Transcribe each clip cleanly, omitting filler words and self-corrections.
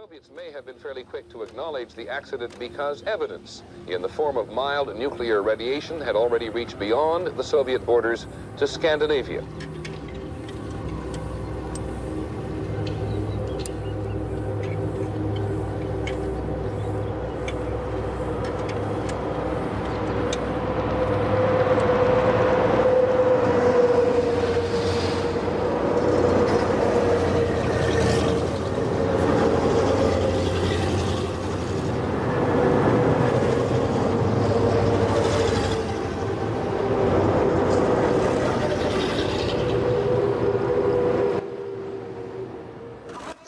Soviets may have been fairly quick to acknowledge the accident because evidence in the form of mild nuclear radiation had already reached beyond the Soviet borders to Scandinavia.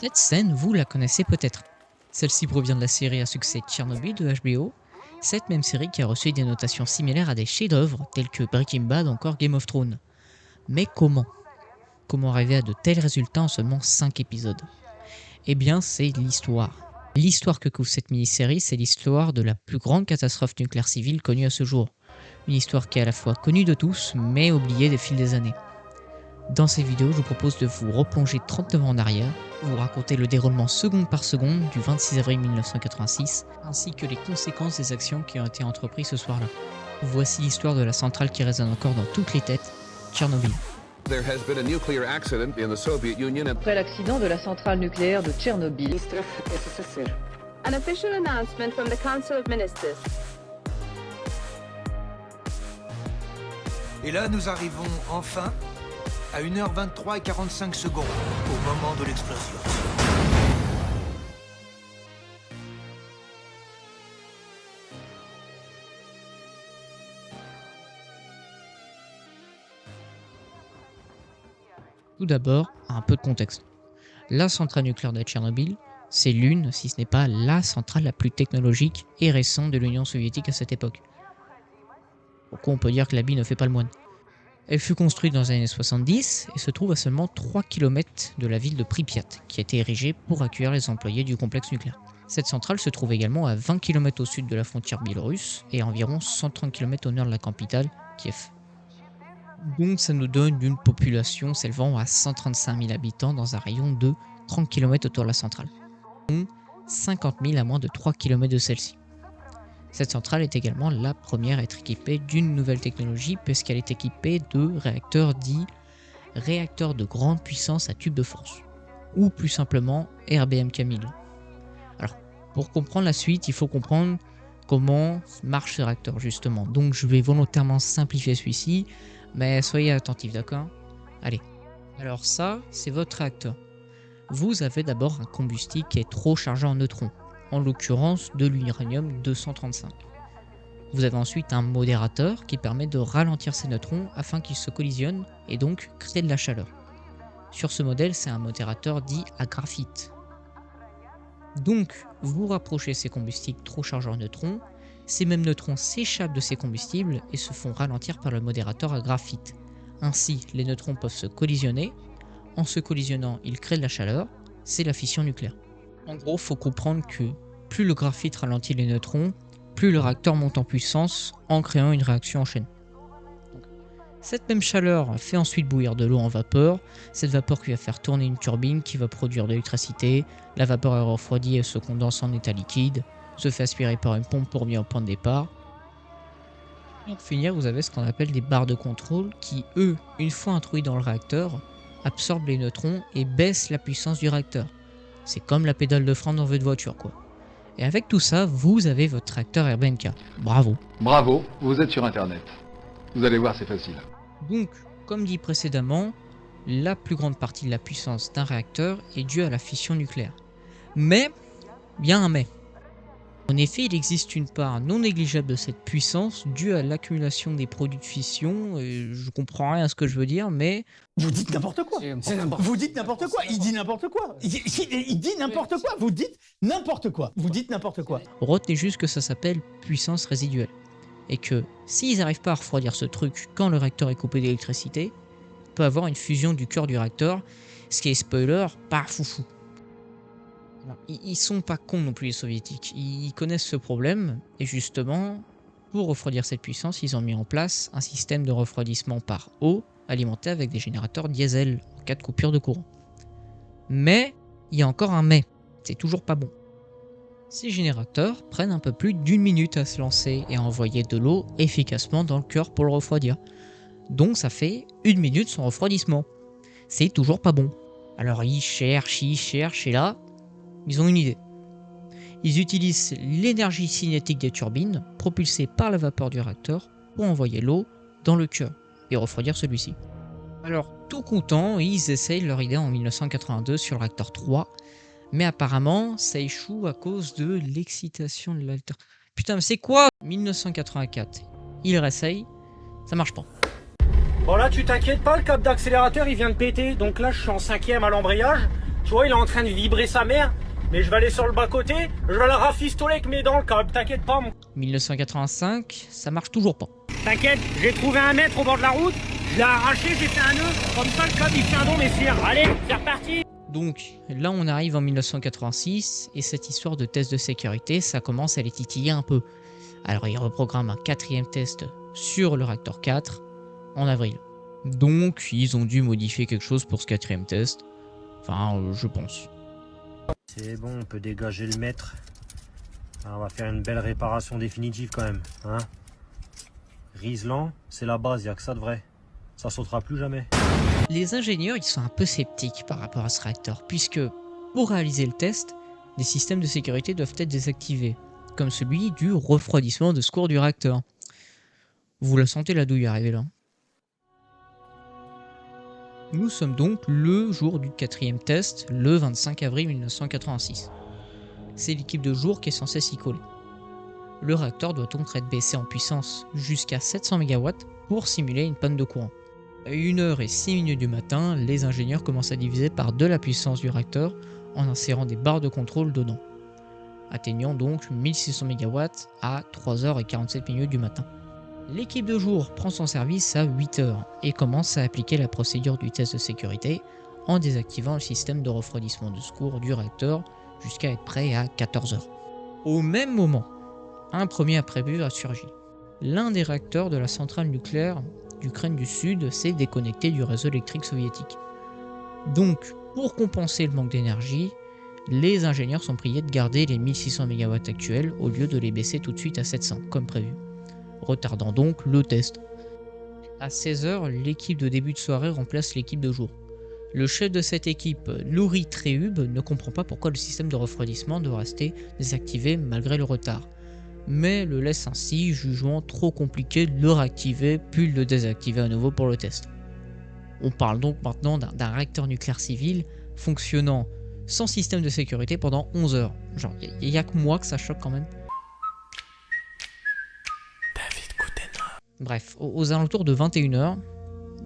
Cette scène, vous la connaissez peut-être. Celle-ci provient de la série à succès Tchernobyl de HBO, cette même série qui a reçu des notations similaires à des chefs-d'œuvre tels que Breaking Bad ou encore Game of Thrones. Mais comment? Comment arriver à de tels résultats en seulement 5 épisodes? Eh bien, c'est l'histoire. L'histoire que couvre cette mini-série, c'est l'histoire de la plus grande catastrophe nucléaire civile connue à ce jour. Une histoire qui est à la fois connue de tous, mais oubliée des fils des années. Dans cette vidéo, je vous propose de vous replonger 39 ans en arrière, vous raconter le déroulement seconde par seconde du 26 avril 1986, ainsi que les conséquences des actions qui ont été entreprises ce soir-là. Voici l'histoire de la centrale qui résonne encore dans toutes les têtes, Tchernobyl. Après l'accident de la centrale nucléaire de Tchernobyl. An official announcement from the Council of Ministers. Et là, nous arrivons enfin à 1h23 et 45 secondes, au moment de l'explosion. Tout d'abord, un peu de contexte. La centrale nucléaire de Tchernobyl, c'est l'une, si ce n'est pas la centrale la plus technologique et récente de l'Union soviétique à cette époque. Pourquoi on peut dire que l'habit ne fait pas le moine? Elle fut construite dans les années 70 et se trouve à seulement 3 km de la ville de Pripyat, qui a été érigée pour accueillir les employés du complexe nucléaire. Cette centrale se trouve également à 20 km au sud de la frontière biélorusse et à environ 130 km au nord de la capitale, Kiev. Donc ça nous donne une population s'élevant à 135 000 habitants dans un rayon de 30 km autour de la centrale, dont 50 000 à moins de 3 km de celle-ci. Cette centrale est également la première à être équipée d'une nouvelle technologie puisqu'elle est équipée de réacteurs dits réacteurs de grande puissance à tube de force, ou plus simplement RBMK1000. Alors, pour comprendre la suite, il faut comprendre comment marche ce réacteur justement. Donc je vais volontairement simplifier celui-ci, mais soyez attentifs, d'accord? Allez, alors ça, c'est votre réacteur. Vous avez d'abord un combustible qui est trop chargé en neutrons, en l'occurrence de l'uranium 235. Vous avez ensuite un modérateur qui permet de ralentir ces neutrons afin qu'ils se collisionnent et donc créer de la chaleur. Sur ce modèle, c'est un modérateur dit à graphite. Donc, vous rapprochez ces combustibles trop chargés en neutrons, ces mêmes neutrons s'échappent de ces combustibles et se font ralentir par le modérateur à graphite. Ainsi, les neutrons peuvent se collisionner. En se collisionnant, ils créent de la chaleur, c'est la fission nucléaire. En gros, il faut comprendre que plus le graphite ralentit les neutrons, plus le réacteur monte en puissance en créant une réaction en chaîne. Cette même chaleur fait ensuite bouillir de l'eau en vapeur, cette vapeur qui va faire tourner une turbine qui va produire de l'électricité, la vapeur est refroidie et se condense en état liquide, se fait aspirer par une pompe pour revenir au point de départ. Et pour finir, vous avez ce qu'on appelle des barres de contrôle qui, eux, une fois introduits dans le réacteur, absorbent les neutrons et baissent la puissance du réacteur. C'est comme la pédale de frein dans votre voiture, quoi. Et avec tout ça, vous avez votre réacteur RBMK. Bravo. Bravo, vous êtes sur Internet. Vous allez voir, c'est facile. Donc, comme dit précédemment, la plus grande partie de la puissance d'un réacteur est due à la fission nucléaire. Mais, bien un mais. En effet, il existe une part non négligeable de cette puissance due à l'accumulation des produits de fission. Je comprends rien à ce que je veux dire, mais... Vous dites n'importe quoi. Vous dites n'importe quoi. Il dit n'importe quoi. Il dit n'importe quoi. Vous dites n'importe quoi. Vous dites n'importe quoi. Retenez juste que ça s'appelle puissance résiduelle. Et que s'ils n'arrivent pas à refroidir ce truc quand le réacteur est coupé d'électricité, il peut avoir une fusion du cœur du réacteur, ce qui est spoiler, pas foufou. Alors, ils sont pas cons non plus les soviétiques, ils connaissent ce problème, et justement, pour refroidir cette puissance, ils ont mis en place un système de refroidissement par eau, alimenté avec des générateurs diesel, en cas de coupure de courant. Mais, il y a encore un mais. C'est toujours pas bon. Ces générateurs prennent un peu plus d'1 minute à se lancer et à envoyer de l'eau efficacement dans le cœur pour le refroidir. Donc ça fait 1 minute sans refroidissement. C'est toujours pas bon. Alors ils cherchent et là, ils ont une idée. Ils utilisent l'énergie cinétique des turbines propulsée par la vapeur du réacteur pour envoyer l'eau dans le cœur et refroidir celui-ci. Alors tout contents, ils essayent leur idée en 1982 sur le réacteur 3, mais apparemment ça échoue à cause de l'excitation de l'alter. Putain mais c'est quoi 1984, ils réessayent, ça marche pas. Bon là tu t'inquiètes pas, le câble d'accélérateur il vient de péter, donc là je suis en 5e à l'embrayage, tu vois il est en train de vibrer sa mère, mais je vais aller sur le bas-côté, je vais la rafistoler avec mes dents le câble, t'inquiète pas mon... 1985, ça marche toujours pas. T'inquiète, j'ai trouvé un mètre au bord de la route, je l'ai arraché, j'ai fait un nœud, comme ça le câble il tient dans mes cires, allez, c'est reparti. Donc là on arrive en 1986 et cette histoire de test de sécurité ça commence à les titiller un peu. Alors ils reprogramment un 4e test sur le réacteur 4 en avril. Donc ils ont dû modifier quelque chose pour ce 4e test. Enfin je pense. C'est bon, on peut dégager le mètre. Alors, on va faire une belle réparation définitive quand même, hein. Riesland, c'est la base, il n'y a que ça de vrai. Ça sautera plus jamais. Les ingénieurs ils sont un peu sceptiques par rapport à ce réacteur, puisque pour réaliser le test, des systèmes de sécurité doivent être désactivés, comme celui du refroidissement de secours du réacteur. Vous la sentez la douille arriver là. Nous sommes donc le jour du 4e test, le 25 avril 1986. C'est l'équipe de jour qui est censée s'y coller. Le réacteur doit donc être baissé en puissance jusqu'à 700 MW pour simuler une panne de courant. À 1h06 du matin, les ingénieurs commencent à diviser par 2 la puissance du réacteur en insérant des barres de contrôle dedans, atteignant donc 1600 MW à 3h47 du matin. L'équipe de jour prend son service à 8h et commence à appliquer la procédure du test de sécurité en désactivant le système de refroidissement de secours du réacteur jusqu'à être prêt à 14h. Au même moment, un premier imprévu a surgi. L'un des réacteurs de la centrale nucléaire d'Ukraine du Sud s'est déconnecté du réseau électrique soviétique. Donc, pour compenser le manque d'énergie, les ingénieurs sont priés de garder les 1600 MW actuels au lieu de les baisser tout de suite à 700 comme prévu, retardant donc le test. À 16h, l'équipe de début de soirée remplace l'équipe de jour. Le chef de cette équipe, Louri Trehub, ne comprend pas pourquoi le système de refroidissement doit rester désactivé malgré le retard, mais le laisse ainsi, jugeant trop compliqué de le réactiver puis de le désactiver à nouveau pour le test. On parle donc maintenant d'un réacteur nucléaire civil fonctionnant sans système de sécurité pendant 11 heures. Genre, il n'y a que moi que ça choque quand même. Bref, aux alentours de 21h,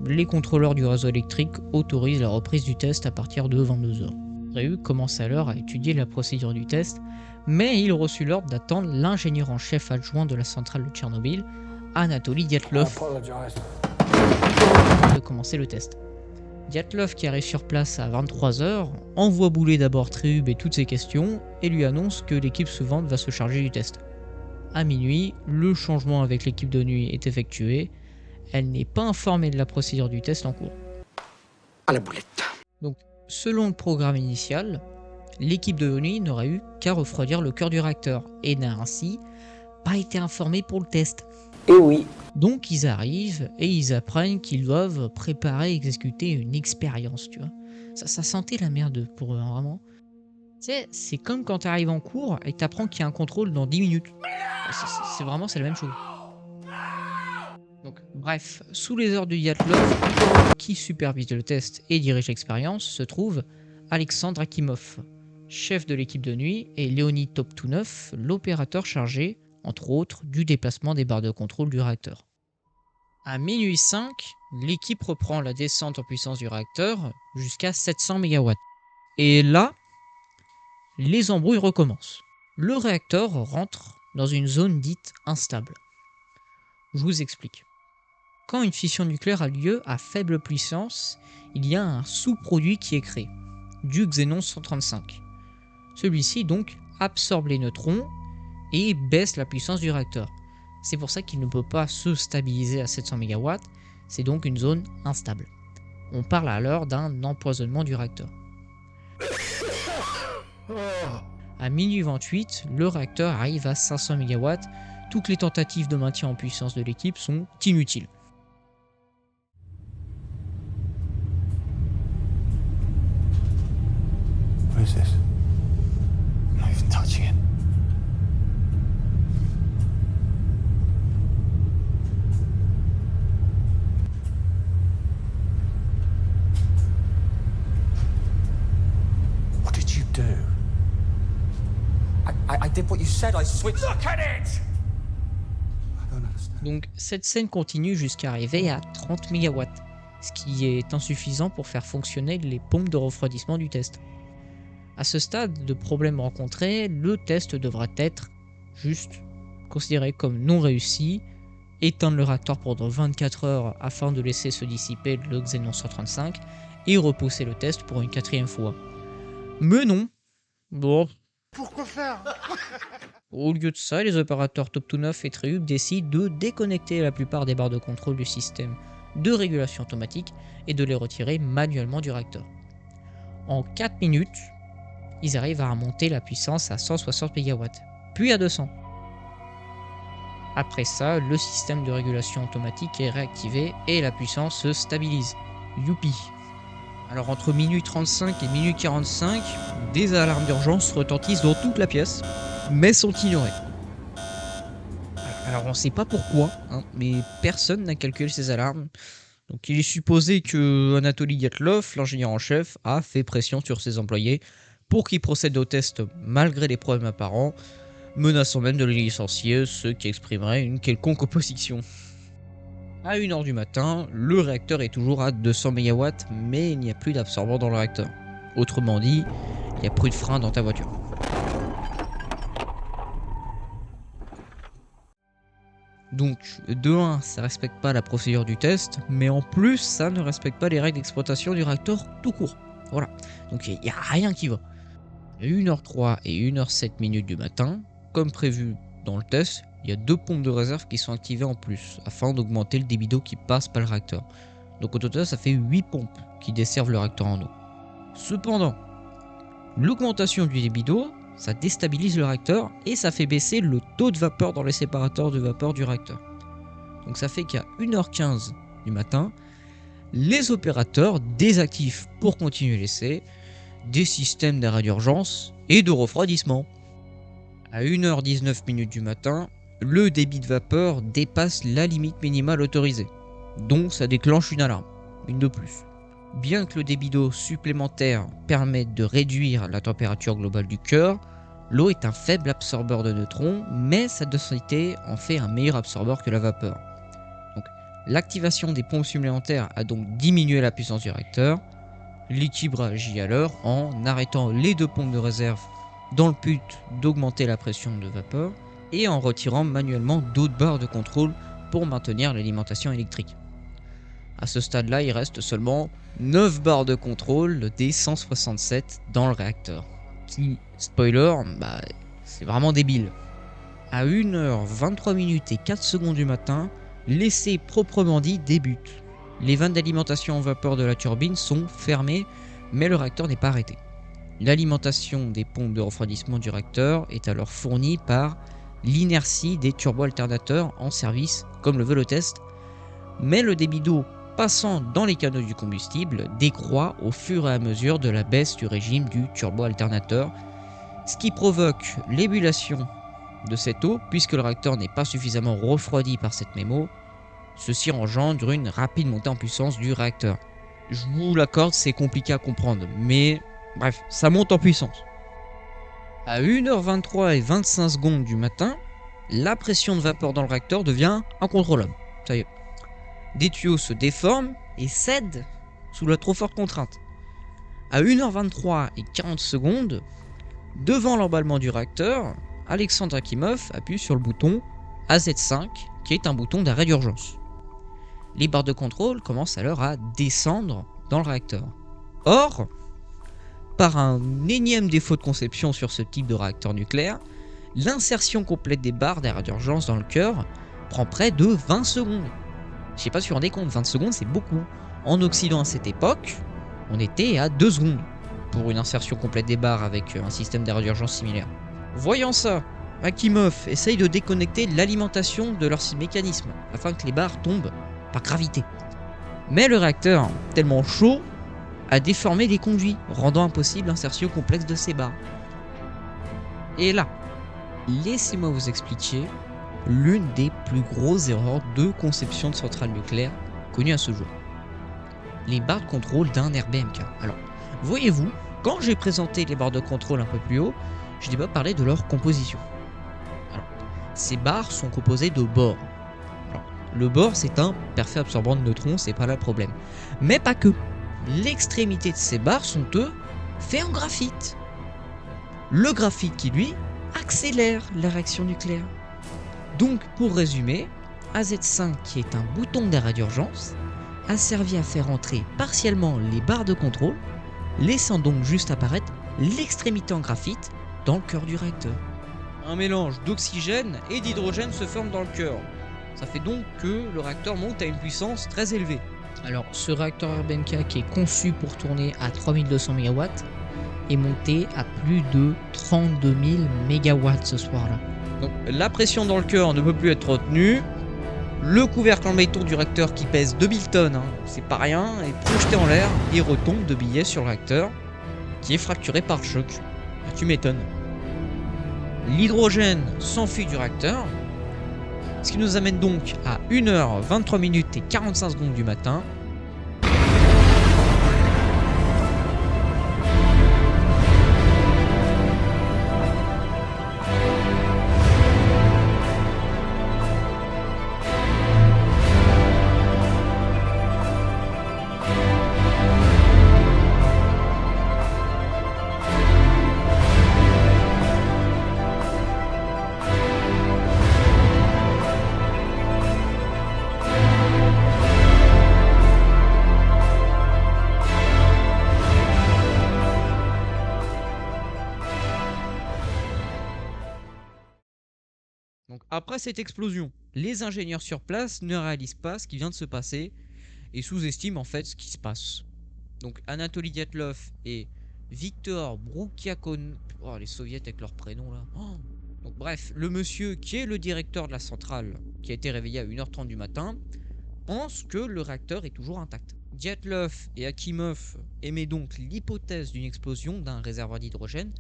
les contrôleurs du réseau électrique autorisent la reprise du test à partir de 22h. Trehub commence alors à étudier la procédure du test, mais il reçut l'ordre d'attendre l'ingénieur en chef adjoint de la centrale de Tchernobyl, Anatoly Dyatlov, de commencer le test. Dyatlov, qui arrive sur place à 23h, envoie bouler d'abord Trehub et toutes ses questions et lui annonce que l'équipe suivante va se charger du test. À minuit, le changement avec l'équipe de nuit est effectué. Elle n'est pas informée de la procédure du test en cours. À la boulette. Donc, selon le programme initial, l'équipe de nuit n'aurait eu qu'à refroidir le cœur du réacteur et n'a ainsi pas été informée pour le test. Et oui. Donc ils arrivent et ils apprennent qu'ils doivent préparer et exécuter une expérience, tu vois. Ça sentait la merde pour eux, hein, vraiment. Tu sais, c'est comme quand tu arrives en cours et t'apprends qu'il y a un contrôle dans 10 minutes. C'est la même chose. Donc, bref, sous les ordres de Dyatlov, qui supervise le test et dirige l'expérience, se trouve Alexandre Akimov, chef de l'équipe de nuit, et Leonid Toptunov, l'opérateur chargé, entre autres, du déplacement des barres de contrôle du réacteur. À minuit 5, l'équipe reprend la descente en puissance du réacteur jusqu'à 700 MW. Et là, les embrouilles recommencent. Le réacteur rentre dans une zone dite instable. Je vous explique. Quand une fission nucléaire a lieu à faible puissance, il y a un sous-produit qui est créé, du xénon 135. Celui-ci donc absorbe les neutrons et baisse la puissance du réacteur. C'est pour ça qu'il ne peut pas se stabiliser à 700 MW, c'est donc une zone instable. On parle alors d'un empoisonnement du réacteur. À minuit 28, le réacteur arrive à 500 MW. Toutes les tentatives de maintien en puissance de l'équipe sont inutiles. What is this? I'm not even touching it. What did you do? I did what you said. I switched. Look at it! I don't understand. Donc cette scène continue jusqu'à arriver à 30 MW, ce qui est insuffisant pour faire fonctionner les pompes de refroidissement du test. À ce stade de problème rencontré, le test devra être juste considéré comme non réussi, éteindre le réacteur pendant 24 heures afin de laisser se dissiper le Xenon 135 et repousser le test pour une 4e fois. Mais non. Bon. Pourquoi faire? Au lieu de ça, les opérateurs Top-to-9 et Triup décident de déconnecter la plupart des barres de contrôle du système de régulation automatique et de les retirer manuellement du réacteur. En 4 minutes, ils arrivent à remonter la puissance à 160 MW, puis à 200. Après ça, le système de régulation automatique est réactivé et la puissance se stabilise. Youpi! Alors entre minuit 35 et minuit 45, des alarmes d'urgence retentissent dans toute la pièce, mais sont ignorées. Alors on sait pas pourquoi, mais personne n'a calculé ces alarmes. Donc il est supposé que Anatoly Dyatlov, l'ingénieur en chef, a fait pression sur ses employés pour qu'ils procèdent au test malgré les problèmes apparents, menaçant même de les licencier, ce qui exprimerait une quelconque opposition. À 1h du matin, le réacteur est toujours à 200 MW, mais il n'y a plus d'absorbant dans le réacteur. Autrement dit, il n'y a plus de frein dans ta voiture. Donc, de 1, ça respecte pas la procédure du test, mais en plus, ça ne respecte pas les règles d'exploitation du réacteur tout court. Voilà, donc il n'y a rien qui va. 1h03 et 1h07 du matin, comme prévu dans le test, il y a 2 pompes de réserve qui sont activées en plus, afin d'augmenter le débit d'eau qui passe par le réacteur. Donc au total, ça fait 8 pompes qui desservent le réacteur en eau. Cependant, l'augmentation du débit d'eau, ça déstabilise le réacteur et ça fait baisser le taux de vapeur dans les séparateurs de vapeur du réacteur. Donc ça fait qu'à 1h15 du matin, les opérateurs désactivent pour continuer l'essai des systèmes d'arrêt d'urgence et de refroidissement. À 1h19 du matin, le débit de vapeur dépasse la limite minimale autorisée, donc ça déclenche une alarme, une de plus. Bien que le débit d'eau supplémentaire permette de réduire la température globale du cœur, l'eau est un faible absorbeur de neutrons, mais sa densité en fait un meilleur absorbeur que la vapeur. Donc, l'activation des pompes supplémentaires a donc diminué la puissance du réacteur. L'équipe réagit alors en arrêtant les 2 pompes de réserve dans le but d'augmenter la pression de vapeur et en retirant manuellement d'autres barres de contrôle pour maintenir l'alimentation électrique. À ce stade-là, il reste seulement 9 barres de contrôle des 167 dans le réacteur. Qui, spoiler, c'est vraiment débile. À 1h23 et 4 secondes du matin, l'essai proprement dit débute. Les vannes d'alimentation en vapeur de la turbine sont fermées, mais le réacteur n'est pas arrêté. L'alimentation des pompes de refroidissement du réacteur est alors fournie par l'inertie des turbo-alternateurs en service, comme le veut le test, mais le débit d'eau passant dans les canaux du combustible décroît au fur et à mesure de la baisse du régime du turbo-alternateur, ce qui provoque l'ébullition de cette eau puisque le réacteur n'est pas suffisamment refroidi par cette même eau. Ceci engendre une rapide montée en puissance du réacteur. Je vous l'accorde, c'est compliqué à comprendre, mais bref, ça monte en puissance. À 1h23 et 25 secondes du matin, la pression de vapeur dans le réacteur devient incontrôlable. Ça y est. Des tuyaux se déforment et cèdent sous la trop forte contrainte. À 1h23 et 40 secondes, devant l'emballement du réacteur, Alexandre Akimov appuie sur le bouton AZ5, qui est un bouton d'arrêt d'urgence. Les barres de contrôle commencent alors à descendre dans le réacteur. Or, par un énième défaut de conception sur ce type de réacteur nucléaire, l'insertion complète des barres d'arrêt d'urgence dans le cœur prend près de 20 secondes. Je sais pas si vous vous rendez compte, 20 secondes c'est beaucoup. En Occident à cette époque, on était à 2 secondes. pour une insertion complète des barres avec un système d'arrêt d'urgence similaire. Voyant ça, Akimov essaye de déconnecter l'alimentation de leur mécanisme afin que les barres tombent par gravité. Mais le réacteur, tellement chaud, a déformé les conduits, rendant impossible l'insertion complexe de ces barres. Et là, laissez-moi vous expliquer l'une des plus grosses erreurs de conception de centrales nucléaires connues à ce jour. Les barres de contrôle d'un RBMK. Alors, voyez-vous, quand j'ai présenté les barres de contrôle un peu plus haut, je n'ai pas parlé de leur composition. Alors, ces barres sont composées de bores. Alors, le bore, c'est un perfet absorbant de neutrons, c'est pas là le problème. Mais pas que. L'extrémité de ces barres sont, eux, faits en graphite. Le graphite qui, lui, accélère la réaction nucléaire. Donc, pour résumer, AZ5, qui est un bouton d'arrêt d'urgence, a servi à faire entrer partiellement les barres de contrôle, laissant donc juste apparaître l'extrémité en graphite dans le cœur du réacteur. Un mélange d'oxygène et d'hydrogène se forme dans le cœur. Ça fait donc que le réacteur monte à une puissance très élevée. Alors, ce réacteur RBMK qui est conçu pour tourner à 3200 MW est monté à plus de 32 000 MW ce soir-là. Donc, la pression dans le cœur ne peut plus être retenue. Le couvercle en béton du réacteur qui pèse 2000 tonnes, c'est pas rien, est projeté en l'air et retombe de billets sur le réacteur qui est fracturé par le choc. Tu m'étonnes. L'hydrogène s'enfuit du réacteur, ce qui nous amène donc à 1h23 minutes et 45 secondes du matin. Donc après cette explosion, les ingénieurs sur place ne réalisent pas ce qui vient de se passer et sous-estiment en fait ce qui se passe. Donc Anatoly Dyatlov et Viktor Broukiakon... Oh, les soviets avec leurs prénoms là. Oh. Donc bref, le monsieur qui est le directeur de la centrale, qui a été réveillé à 1h30 du matin, pense que le réacteur est toujours intact. Dyatlov et Akimov émettent donc l'hypothèse d'une explosion d'un réservoir d'hydrogène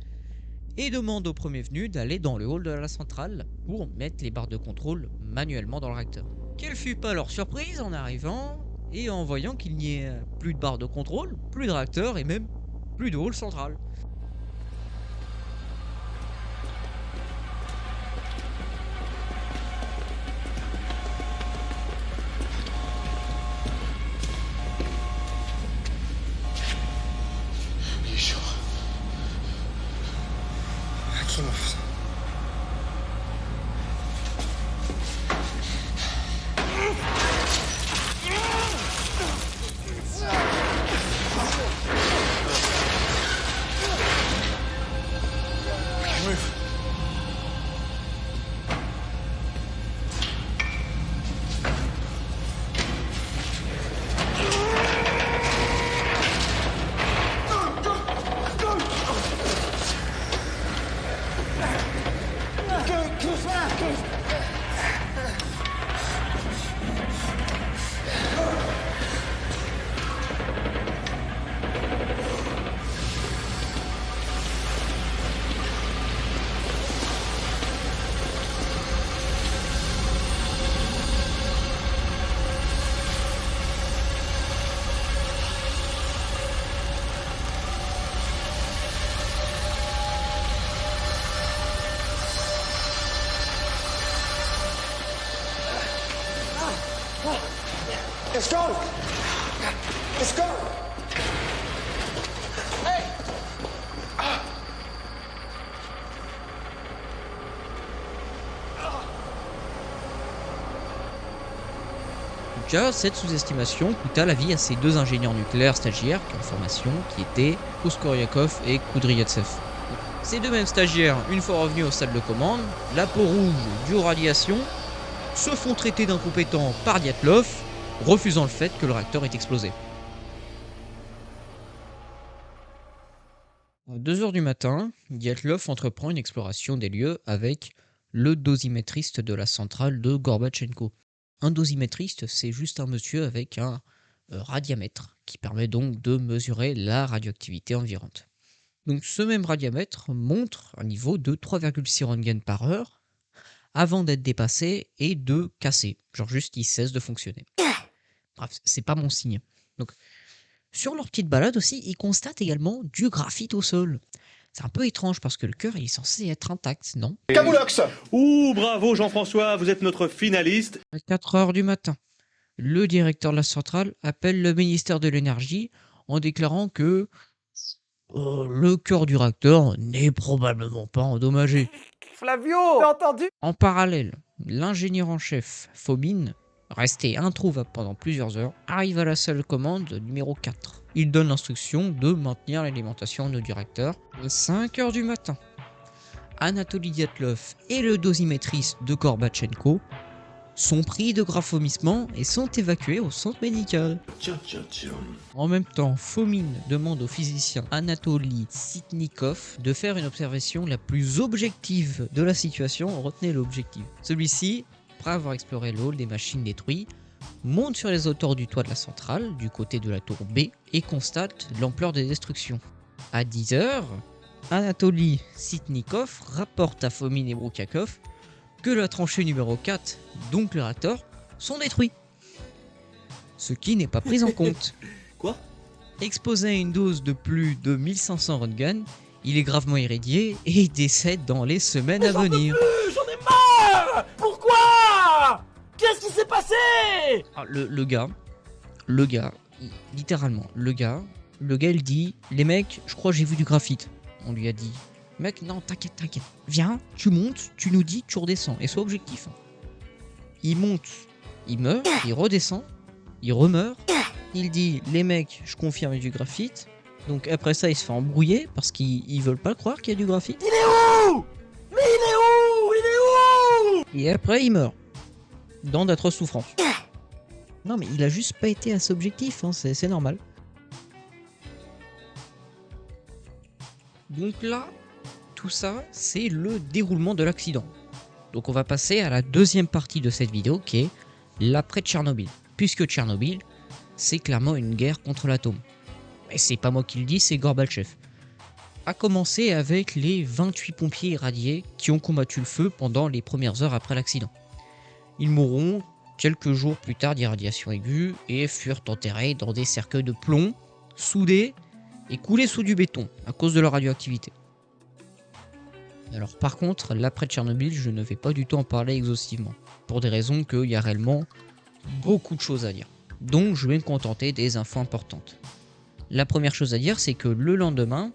et demande au premier venu d'aller dans le hall de la centrale pour mettre les barres de contrôle manuellement dans le réacteur. Quelle fut pas leur surprise en arrivant et en voyant qu'il n'y ait plus de barres de contrôle, plus de réacteur et même plus de hall central. Let's go! Let's go! Hey! En tout cas, cette sous-estimation coûta la vie à ces deux ingénieurs nucléaires stagiaires qui en formation, qui étaient Poskoryakov et Kudryavtsev. Ces deux mêmes stagiaires, une fois revenus aux salles de commande, la peau rouge due aux radiations, se font traiter d'incompétents par Dyatlov, refusant le fait que le réacteur ait explosé. 2 h du matin, Dyatlov entreprend une exploration des lieux avec le dosimétriste de la centrale de Gorbatchenko. Un dosimétriste, c'est juste un monsieur avec un radiamètre qui permet donc de mesurer la radioactivité environnante. Donc ce même radiamètre montre un niveau de 3,6 Röntgen par heure avant d'être dépassé et de casser. Genre juste il cesse de fonctionner. Bref, c'est pas mon signe. Donc sur leur petite balade aussi, ils constatent également du graphite au sol. C'est un peu étrange parce que le cœur il est censé être intact, non? Camoulox. Ouh, bravo Jean-François, vous êtes notre finaliste. À 4 h du matin, le directeur de la centrale appelle le ministère de l'énergie en déclarant que le cœur du réacteur n'est probablement pas endommagé. Flavio, t'as entendu? En parallèle, l'ingénieur en chef, Fomin, resté introuvable pendant plusieurs heures, arrive à la salle de commande numéro 4. Il donne l'instruction de maintenir l'alimentation du réacteur. À 5 h du matin, Anatoly Dyatlov et le dosimétriste de Gorbatchenko sont pris de graves vomissements et sont évacués au centre médical. En même temps, Fomin demande au physicien Anatoly Sitnikov de faire une observation la plus objective de la situation. Retenez l'objectif. Celui-ci, après avoir exploré le hall des machines détruites, monte sur les hauteurs du toit de la centrale, du côté de la tour B, et constate l'ampleur des destructions. À 10 h, Anatoly Sitnikov rapporte à Fomin et Brukhakov que la tranchée numéro 4, donc le réacteur, sont détruits. Ce qui n'est pas pris en compte. Quoi? Exposé à une dose de plus de 1500 Röntgen, il est gravement irradié et décède dans les semaines à venir. J'en ai marre. Pourquoi? Qu'est-ce qui s'est passé? Le gars, littéralement, le gars, il dit, les mecs, je crois que j'ai vu du graphite. On lui a dit, mec, non, t'inquiète, viens, tu montes, tu nous dis, tu redescends, et sois objectif. Il monte, il meurt, il redescend, il remeurt, il dit, les mecs, je confirme il y a du graphite, donc après ça, il se fait embrouiller, parce qu'ils veulent pas croire qu'il y a du graphite. Il est où? Mais il est où? Il est où? Et après, il meurt, dans d'atroces souffrances. Non, mais il a juste pas été assez objectif, hein, c'est normal. Donc là, tout ça, c'est le déroulement de l'accident. Donc on va passer à la deuxième partie de cette vidéo qui est l'après Tchernobyl. Puisque Tchernobyl, c'est clairement une guerre contre l'atome. Et c'est pas moi qui le dis, c'est Gorbatchev. A commencer avec les 28 pompiers irradiés qui ont combattu le feu pendant les premières heures après l'accident. Ils mourront quelques jours plus tard d'irradiation aiguë et furent enterrés dans des cercueils de plomb, soudés et coulés sous du béton à cause de leur radioactivité. Alors par contre, l'après Tchernobyl, je ne vais pas du tout en parler exhaustivement, pour des raisons qu'il y a réellement beaucoup de choses à dire. Donc je vais me contenter des infos importantes. La première chose à dire, c'est que le lendemain,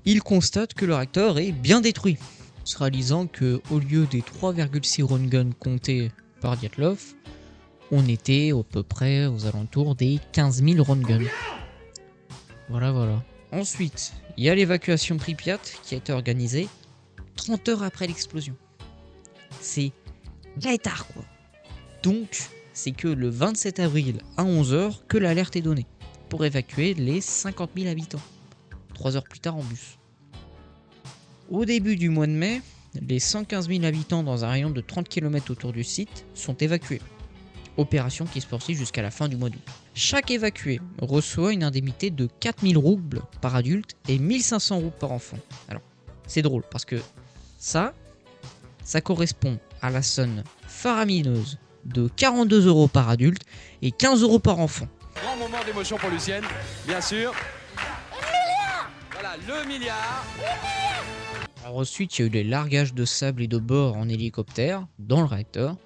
il constate que le réacteur est bien détruit, se réalisant qu'au lieu des 3,6 Röntgen comptés par Dyatlov, on était à peu près aux alentours des 15 000 Röntgen. Voilà. Ensuite, il y a l'évacuation de Pripyat qui a été organisée 30 heures après l'explosion. C'est tard quoi. Donc, c'est que le 27 avril à 11 h que l'alerte est donnée pour évacuer les 50 000 habitants. 3 heures plus tard en bus. Au début du mois de mai, les 115 000 habitants dans un rayon de 30 km autour du site sont évacués. Opération qui se poursuit jusqu'à la fin du mois d'août. Chaque évacué reçoit une indemnité de 4 000 roubles par adulte et 1 500 roubles par enfant. Alors, c'est drôle parce que ça correspond à la somme faramineuse de 42 € par adulte et 15 € par enfant. Grand moment d'émotion pour Lucienne, bien sûr. Voilà, le milliard. Alors ensuite, il y a eu les largages de sable et de bord en hélicoptère dans le réacteur.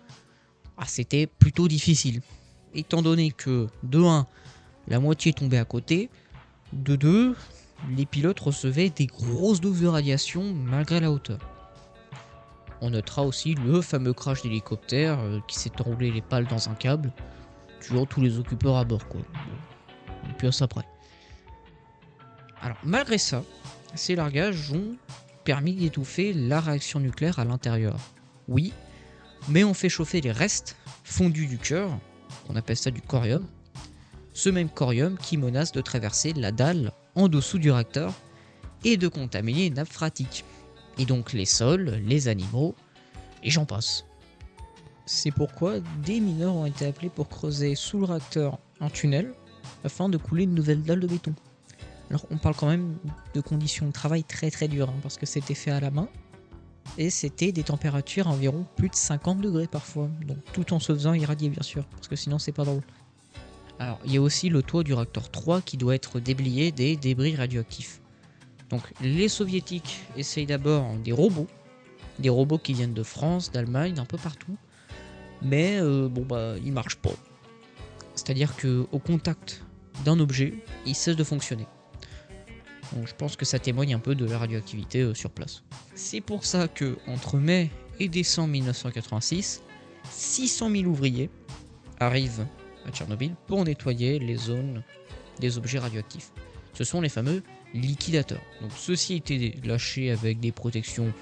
C'était plutôt difficile, étant donné que, de 1, la moitié tombait à côté, de 2, les pilotes recevaient des grosses doses de radiation malgré la hauteur. On notera aussi le fameux crash d'hélicoptère qui s'est enroulé les pales dans un câble, tuant tous les occupants à bord quoi. Et puis à ça après. Alors malgré ça, ces largages ont permis d'étouffer la réaction nucléaire à l'intérieur. Oui, mais on fait chauffer les restes fondus du cœur, on appelle ça du corium, ce même corium qui menace de traverser la dalle en dessous du réacteur et de contaminer les nappes phréatiques, et donc les sols, les animaux, et j'en passe. C'est pourquoi des mineurs ont été appelés pour creuser sous le réacteur un tunnel afin de couler une nouvelle dalle de béton. Alors on parle quand même de conditions de travail très très dures, parce que c'était fait à la main, et c'était des températures à environ plus de 50 degrés parfois, donc tout en se faisant irradier bien sûr, parce que sinon c'est pas drôle. Alors il y a aussi le toit du réacteur 3 qui doit être déblayé des débris radioactifs. Donc les soviétiques essayent d'abord des robots qui viennent de France, d'Allemagne, d'un peu partout, mais ils marchent pas. C'est-à-dire qu'au contact d'un objet, il cesse de fonctionner. Donc je pense que ça témoigne un peu de la radioactivité sur place. C'est pour ça que entre mai et décembre 1986, 600 000 ouvriers arrivent à Tchernobyl pour nettoyer les zones des objets radioactifs. Ce sont les fameux liquidateurs. Donc ceux-ci étaient lâchés avec des protections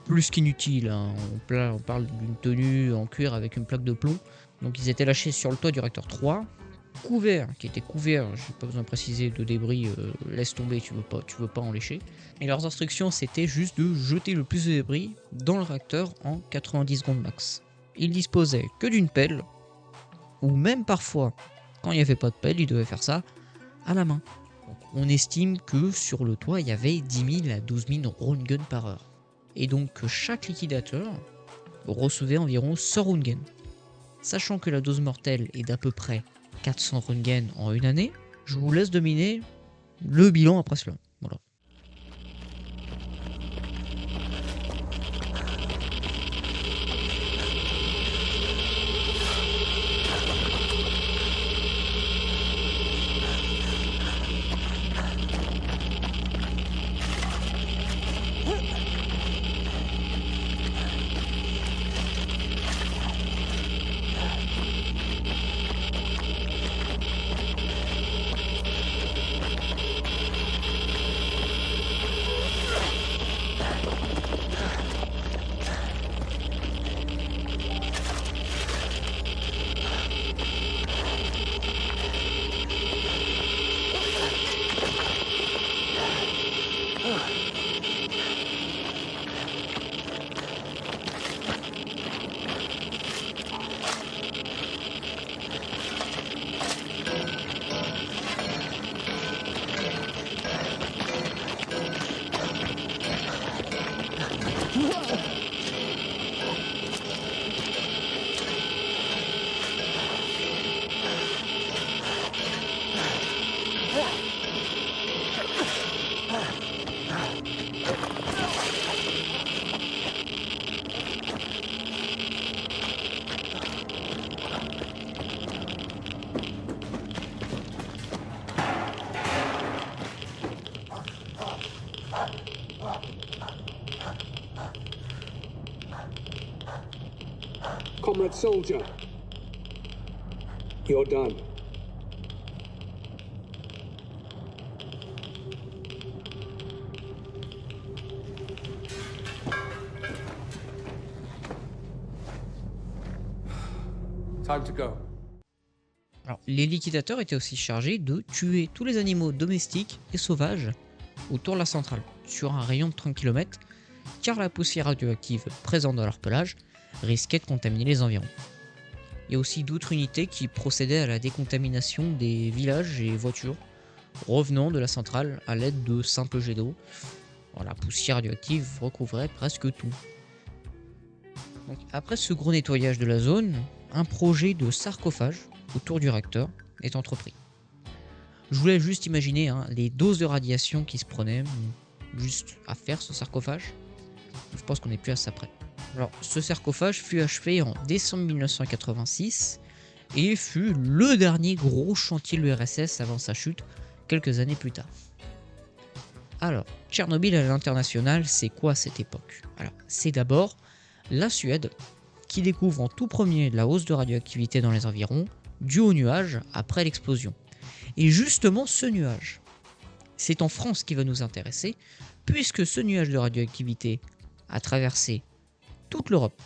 plus qu'inutiles, hein. On parle d'une tenue en cuir avec une plaque de plomb. Donc ils étaient lâchés sur le toit du réacteur 3, qui était couvert, j'ai pas besoin de préciser, de débris, laisse tomber, tu veux pas en lécher. Et leurs instructions c'était juste de jeter le plus de débris dans le réacteur en 90 secondes max. Ils disposaient que d'une pelle, ou même parfois, quand il n'y avait pas de pelle, ils devaient faire ça à la main. Donc, on estime que sur le toit il y avait 10 000 à 12 000 roentgen par heure. Et donc chaque liquidateur recevait environ 100 roentgen. Sachant que la dose mortelle est d'à peu près 400 roentgen en une année, je vous laisse deviner le bilan après cela. Voilà. Comrade soldier, you're done. Time to go. Alors, les liquidateurs étaient aussi chargés de tuer tous les animaux domestiques et sauvages autour de la centrale, sur un rayon de 30 km, car la poussière radioactive présente dans leur pelage risquait de contaminer les environs. Il y a aussi d'autres unités qui procédaient à la décontamination des villages et voitures revenant de la centrale à l'aide de simples jets d'eau. La poussière radioactive recouvrait presque tout. Donc, après ce gros nettoyage de la zone, un projet de sarcophage autour du réacteur est entrepris. Je voulais juste imaginer les doses de radiation qui se prenaient juste à faire ce sarcophage. Je pense qu'on n'est plus à ça près. Alors, ce sarcophage fut achevé en décembre 1986 et fut le dernier gros chantier de l'URSS avant sa chute quelques années plus tard. Alors, Tchernobyl à l'international, c'est quoi à cette époque? Alors, c'est d'abord la Suède qui découvre en tout premier la hausse de radioactivité dans les environs due au nuage après l'explosion. Et justement ce nuage, c'est en France qui va nous intéresser, puisque ce nuage de radioactivité a traversé toute l'Europe,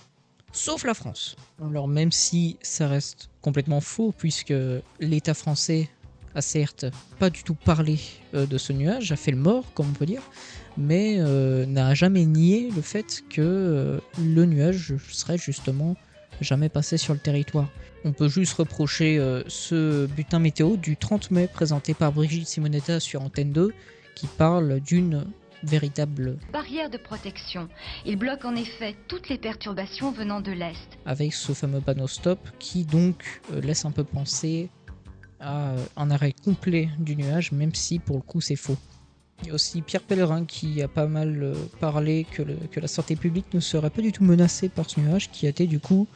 sauf la France. Alors même si ça reste complètement faux, puisque l'État français a certes pas du tout parlé de ce nuage, a fait le mort, comme on peut dire, mais n'a jamais nié le fait que le nuage serait justement jamais passé sur le territoire. On peut juste reprocher ce bulletin météo du 30 mai présenté par Brigitte Simonetta sur Antenne 2 qui parle d'une véritable barrière de protection. Il bloque en effet toutes les perturbations venant de l'Est. Avec ce fameux panneau stop qui donc laisse un peu penser à un arrêt complet du nuage, même si pour le coup c'est faux. Il y a aussi Pierre Pellegrin qui a pas mal parlé que la santé publique ne serait pas du tout menacée par ce nuage, qui a été du coup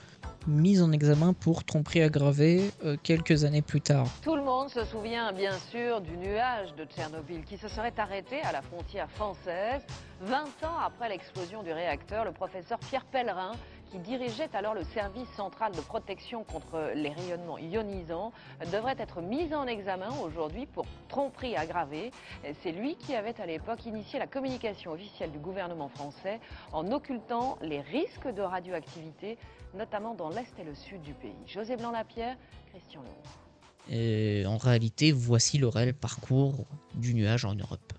mise en examen pour tromperie aggravée quelques années plus tard. Tout le monde se souvient bien sûr du nuage de Tchernobyl qui se serait arrêté à la frontière française. 20 ans après l'explosion du réacteur, le professeur Pierre Pellegrin, qui dirigeait alors le service central de protection contre les rayonnements ionisants, devrait être mis en examen aujourd'hui pour tromperie aggravée. C'est lui qui avait à l'époque initié la communication officielle du gouvernement français en occultant les risques de radioactivité, notamment dans l'Est et le Sud du pays. José Blanc-Lapierre, Christian Leroux. Et en réalité, voici le réel parcours du nuage en Europe.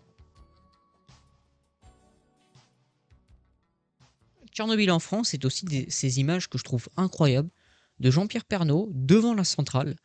Tchernobyl en France, c'est aussi ces images que je trouve incroyables de Jean-Pierre Pernaut devant la centrale,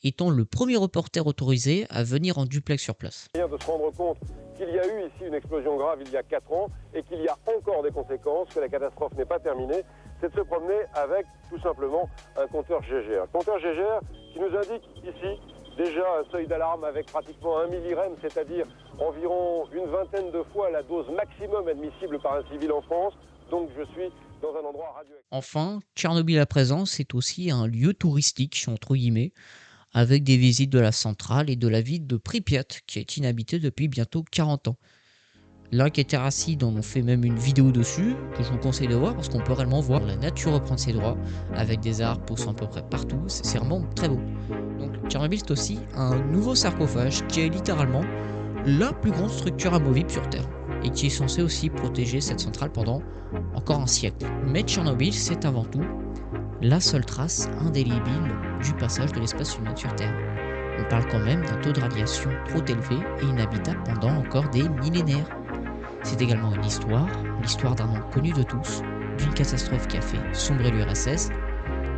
étant le premier reporter autorisé à venir en duplex sur place. De se rendre compte qu'il y a eu ici une explosion grave il y a 4 ans et qu'il y a encore des conséquences, que la catastrophe n'est pas terminée, c'est de se promener avec tout simplement un compteur GGR. Un compteur GGR qui nous indique ici déjà un seuil d'alarme avec pratiquement 1 millirem, c'est-à-dire environ une vingtaine de fois la dose maximum admissible par un civil en France. Donc je suis dans un endroit radioactif. Enfin, Tchernobyl à présent, c'est aussi un lieu touristique, entre guillemets, avec des visites de la centrale et de la ville de Pripyat, qui est inhabitée depuis bientôt 40 ans. Lac et Terracide, on fait même une vidéo dessus, que je vous conseille de voir, parce qu'on peut réellement voir la nature reprendre ses droits, avec des arbres poussant à peu près partout, c'est vraiment très beau. Donc Tchernobyl, c'est aussi un nouveau sarcophage, qui est littéralement la plus grande structure amovible sur Terre, et qui est censé aussi protéger cette centrale pendant encore un siècle. Mais Tchernobyl, c'est avant tout la seule trace indélébile du passage de l'espace humain sur Terre. On parle quand même d'un taux de radiation trop élevé et inhabitable pendant encore des millénaires. C'est également une histoire, l'histoire d'un nom connu de tous, d'une catastrophe qui a fait sombrer l'URSS,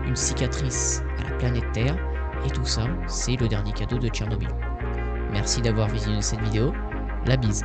une cicatrice à la planète Terre, et tout ça, c'est le dernier cadeau de Tchernobyl. Merci d'avoir visionné cette vidéo, la bise.